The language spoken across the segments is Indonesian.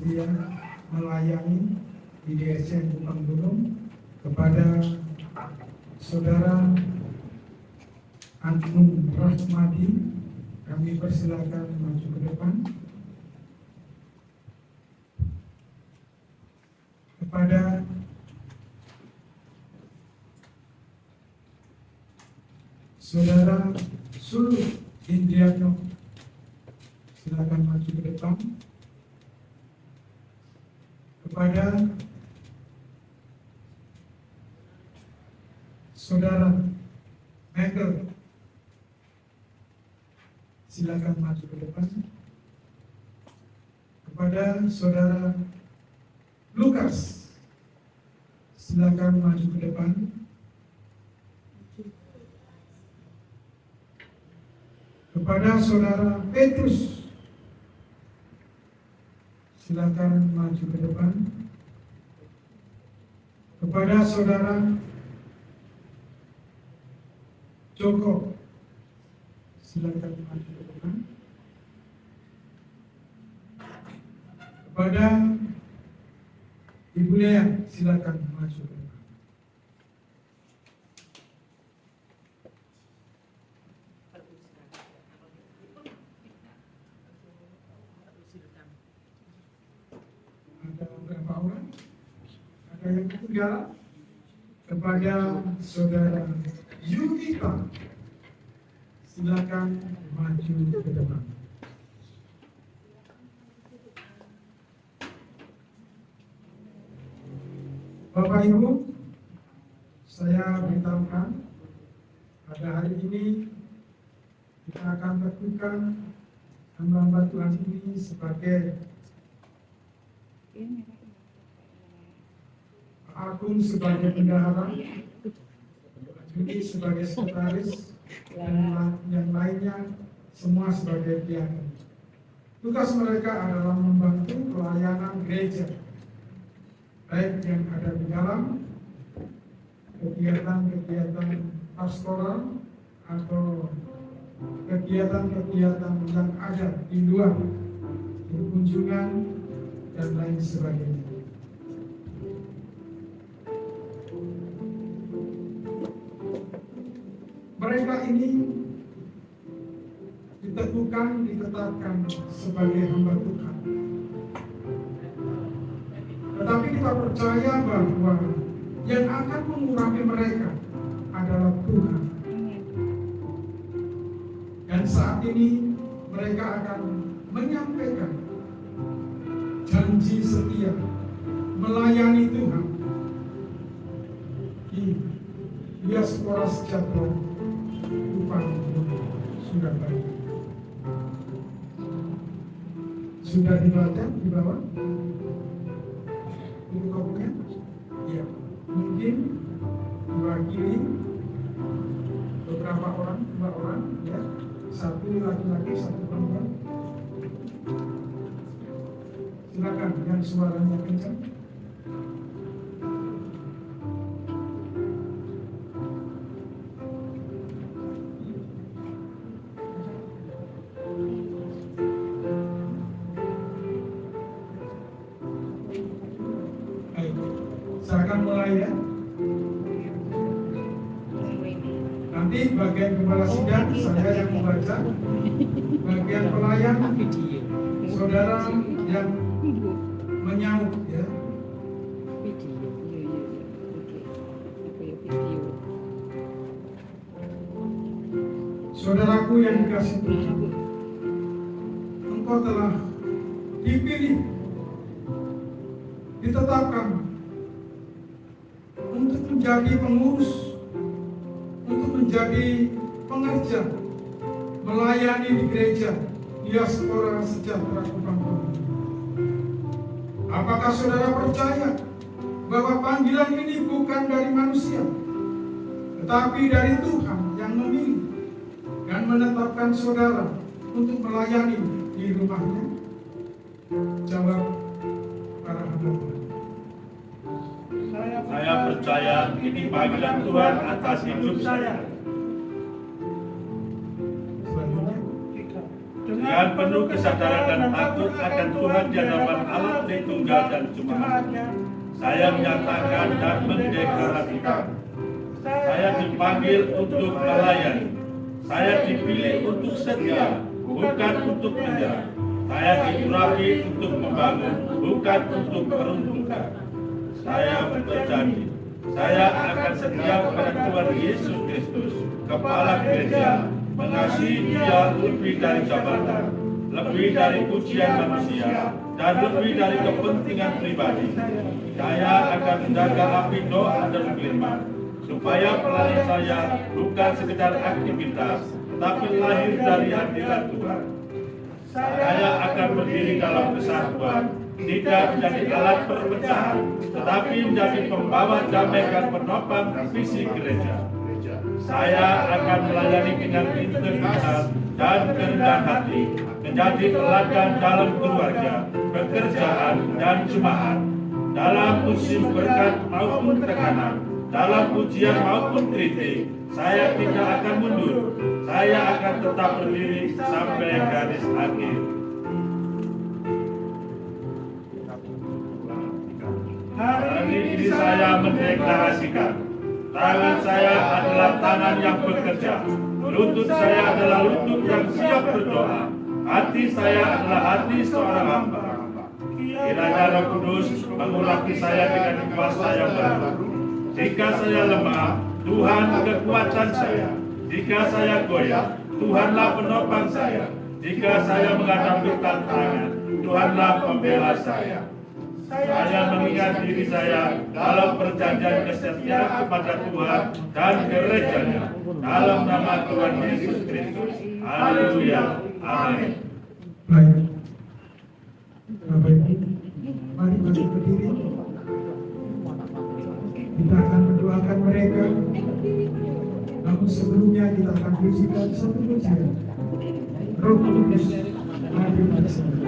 bersedia melayani di DSC Kupang Gunung. Kepada Saudara Anung Rahmadi, kami persilakan maju ke depan. Kepada Saudara Sulu Indriano, silakan maju ke depan. Kepada Saudara Michael, silakan maju ke depan. Kepada Saudara Lukas, silakan maju ke depan. Kepada Saudara Petrus, silakan maju ke depan. Kepada Saudara Joko, silakan maju ke depan. Kepada Ibu Lea, silakan maju ke depan. Ada berapa orang? Ada yang ketinggalan? Kepada Saudara Yudita, silakan maju ke depan. Bapak Ibu, saya beritahukan pada hari ini kita akan lakukan hamba Tuhan ini sebagai Agung sebagai bendahara, Judi sebagai sekretaris, dan yang lainnya semua sebagai piano. Tugas mereka adalah membantu pelayanan gereja, baik yang ada di dalam kegiatan-kegiatan pastoral atau kegiatan-kegiatan yang ada di luar, di kunjungan dan lain sebagainya. Mereka ini ditetapkan sebagai hamba Tuhan. Tetapi kita percaya bahwa yang akan mengurapi mereka adalah Tuhan. Dan saat ini mereka akan menyampaikan janji setia melayani Tuhan di Diaspora Sejahtera Kupang Surabaya. Sudah dibaca di bawah? Ini kopinya? Ya, mungkin diwakili beberapa orang, 2 orang, ya, 1 laki-laki, 1 perempuan. Silakan yang suaranya kencang. Saya akan mulai ya. Nanti bagian kepala sidang saya yang membaca, bagian pelayan saudara yang menyaut ya. Saudaraku yang dikasihi Tuhan, engkau telah dipilih, ditetapkan untuk menjadi pengurus, untuk menjadi pengerja, melayani di gereja Diaspora Sejahtera Kupang Gunung. Apakah saudara percaya bahwa panggilan ini bukan dari manusia, tetapi dari Tuhan yang memilih dan menetapkan saudara untuk melayani di rumahnya? Jawab para hamba Tuhan. Saya percaya ini panggilan Tuhan atas hidup saya. Selanjutnya, Dengan dengan penuh kesadaran dan takut akan Tuhan di hadapan Allah Tritunggal dan Jemaatnya, saya menyatakan dan mendeklarasikan, saya dipanggil untuk melayani, saya dipilih untuk setia, bukan untuk menyerah. Saya diurapi untuk membangun, bukan untuk meruntuhkan. Saya berjanji, saya akan setia kepada Tuhan Yesus Kristus, Kepala Gereja, mengasihi Dia lebih dari jabatan, lebih dari pujian manusia, dan lebih dari kepentingan pribadi. Saya akan menjaga api doa dan firman, supaya pelayanan saya bukan sekedar aktivitas, tetapi lahir dari hadirat Tuhan. Saya akan berdiri dalam kesatuan, tidak menjadi alat perpecahan, tetapi menjadi pembawa damai dan penopang visi gereja. Saya akan melayani dengan integritas dan kerendahan hati, menjadi teladan dalam keluarga, pekerjaan, dan jemaat, dalam musim berkat maupun tekanan, dalam pujian maupun kritik. Saya tidak akan mundur. Saya akan tetap berdiri sampai garis akhir. Hari ini saya mendeklarasikan, tangan saya adalah tangan yang bekerja, lutut saya adalah lutut yang siap berdoa, hati saya adalah hati seorang hamba. Kiranya Roh Kudus mengurapi saya dengan kuasa yang baru. Jika saya lemah, Tuhan kekuatan saya. Jika saya goyah, Tuhanlah penopang saya. Jika saya menghadapi tantangan, Tuhanlah pembela saya. Saya mengingat diri saya dalam perjanjian kesetiaan kepada Tuhan dan gerejanya. Dalam nama Tuhan Yesus Kristus. Haleluya. Amin. Baik. Bapak Ibu, mari berdiri. Kita akan mendoakan mereka. Namun sebelumnya kita akan pujikan satu pujian. Roh Kudus, mari bersama.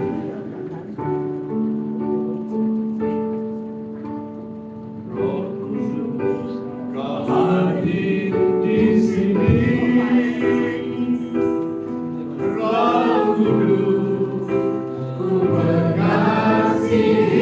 Roh Kudus, Kau hadir di sini. Roh Kudus, Ku mengasihimu.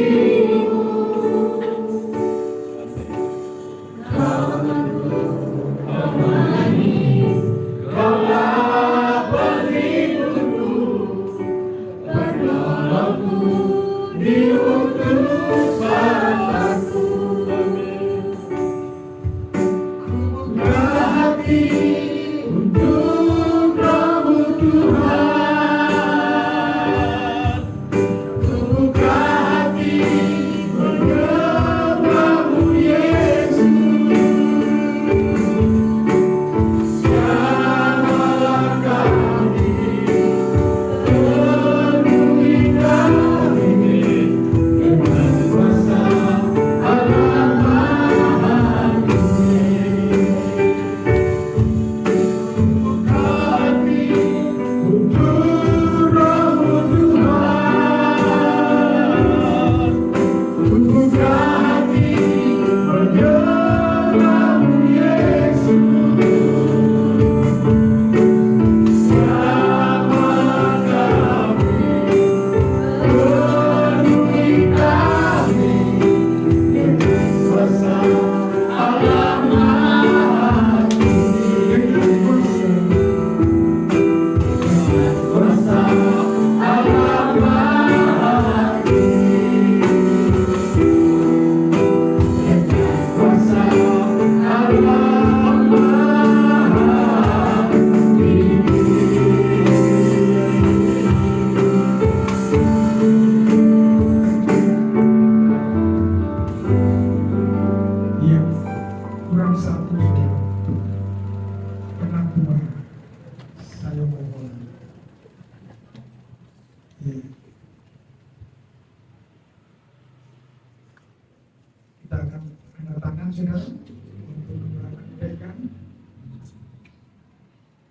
Kita akan mendatangkan saudara untuk menyampaikan.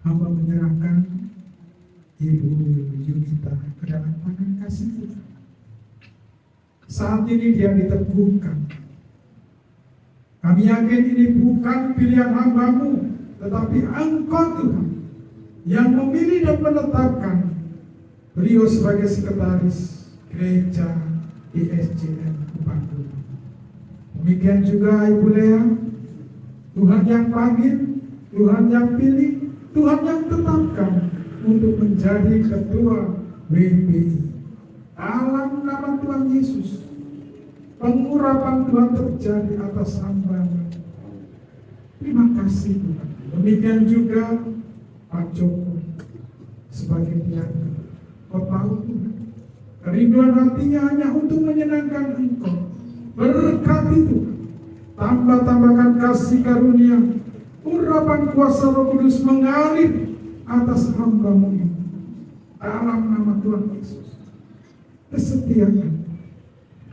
Hamba menyerahkan Ibu Yunita ke dalam tangan kasih Tuhan. Saat ini dia diteguhkan. Kami yakin ini bukan pilihan hamba-Mu, tetapi Engkau Tuhan yang memilih dan menetapkan Beliau sebagai sekretaris gereja di SJN Kupang Gunung. Demikian juga Ibu Lea, Tuhan yang panggil, Tuhan yang pilih, Tuhan yang tetapkan untuk menjadi ketua WBI. Dalam nama Tuhan Yesus, pengurapan Tuhan terjadi atas hamba-Mu. Terima kasih Tuhan. Demikian juga Pak Joko sebagai pihak. Kau tahu Tuhan, kerinduan hatinya hanya untuk menyenangkan Engkau. Berkati Tuhan, tambahkan kasih karunia, urapan kuasa Roh Kudus mengalir atas hamba-Mu ini. Dalam nama Tuhan Yesus, kesetiaan,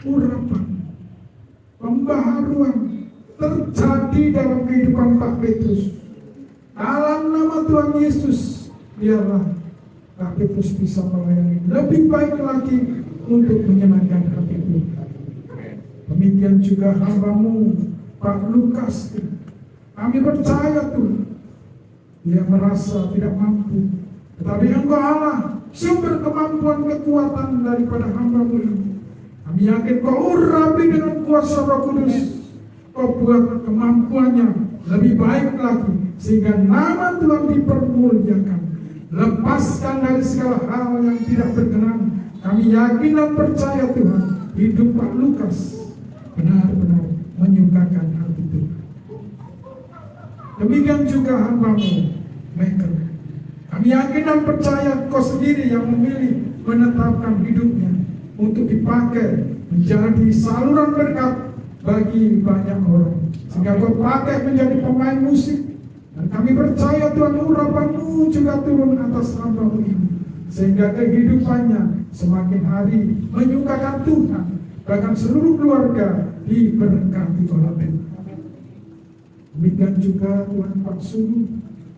urapan, pembaharuan terjadi dalam kehidupan Pak Petrus. Dalam nama Tuhan Yesus, biarlah Pak Petrus bisa melayani lebih baik lagi untuk menyenangkan hati Tuhan. Demikian juga hamba-Mu Pak Lukas. Kami percaya Tuhan, dia merasa tidak mampu, tetapi Engkau Allah sumber kemampuan kekuatan daripada hamba-Mu ini. Kami yakin Kau urapi dengan kuasa Roh Kudus. Kau buat kemampuannya lebih baik lagi, sehingga nama Tuhan dipermuliakan. Lepaskan dari segala hal yang tidak berkenan. Kami yakin dan percaya Tuhan, hidup Pak Lukas benar-benar menyukakan hati Tuhan. Demikian juga hamba-Mu Michael. Kami yakin dan percaya Kau sendiri yang memilih menetapkan hidupnya untuk dipakai menjadi saluran berkat bagi banyak orang, sehingga Kau pakai menjadi pemain musik. Dan kami percaya Tuhan, urapan-Mu juga turun atas hamba-Mu ini, sehingga kehidupannya semakin hari menyukakan Tuhan. Bahkan seluruh keluarga diberkati oleh Tuhan. Demikian juga Tuhan Pak Sulu.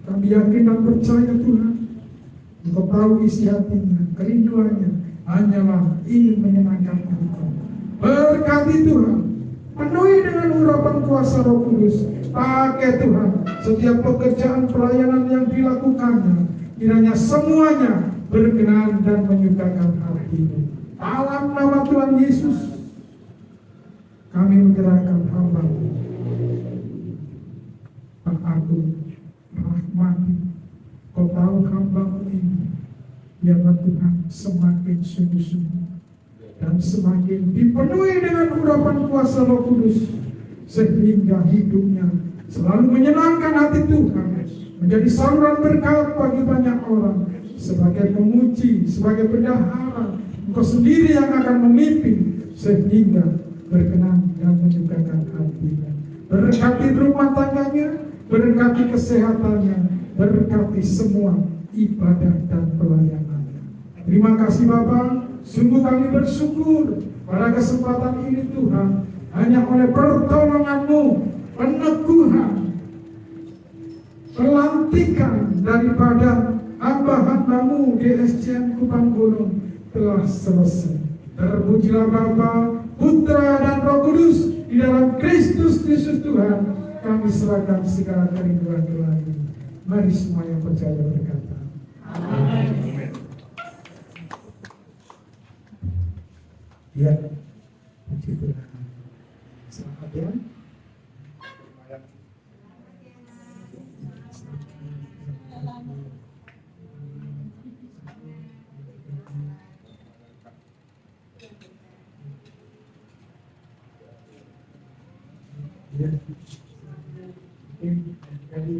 Kami yakin dan percaya Tuhan, Engkau tahu isi hatinya, kerinduannya hanyalah ingin menyenangkan Engkau. Berkati Tuhan, penuhi dengan urapan kuasa Roh Kudus. Pakai Tuhan setiap pekerjaan pelayanan yang dilakukannya, kiranya semuanya berkenan dan menyukakan hati-Mu. Dalam nama Tuhan Yesus, kami menyerahkan hamba-Mu Pak Agung Rahmati. Kau tahu hamba-Mu ini, biarlah Tuhan semakin sungguh-sungguh dan semakin dipenuhi dengan urapan kuasa Roh Kudus, sehingga hidupnya selalu menyenangkan hati Tuhan, menjadi saluran berkat bagi banyak orang. Sebagai pemuji, sebagai bendahara, Engkau sendiri yang akan memimpin, sehingga berkenan dan menyukakan hatinya. Berkati rumah tangganya, berkati kesehatannya, berkati semua ibadah dan pelayanannya. Terima kasih Bapa, sungguh kami bersyukur pada kesempatan ini Tuhan, hanya oleh pertolongan-Mu, peneguhan, pelantikan daripada hamba-hamba-Mu di SJN Kupang Gunung telah selesai. Terpujilah Bapa, Putra dan Roh Kudus. Di dalam Kristus Tuhan, kami serahkan segala kerinduan ini. Mari semua yang percaya berkata, amin. Ya, puji Tuhan. Selamat ya. Ya. Oke, dari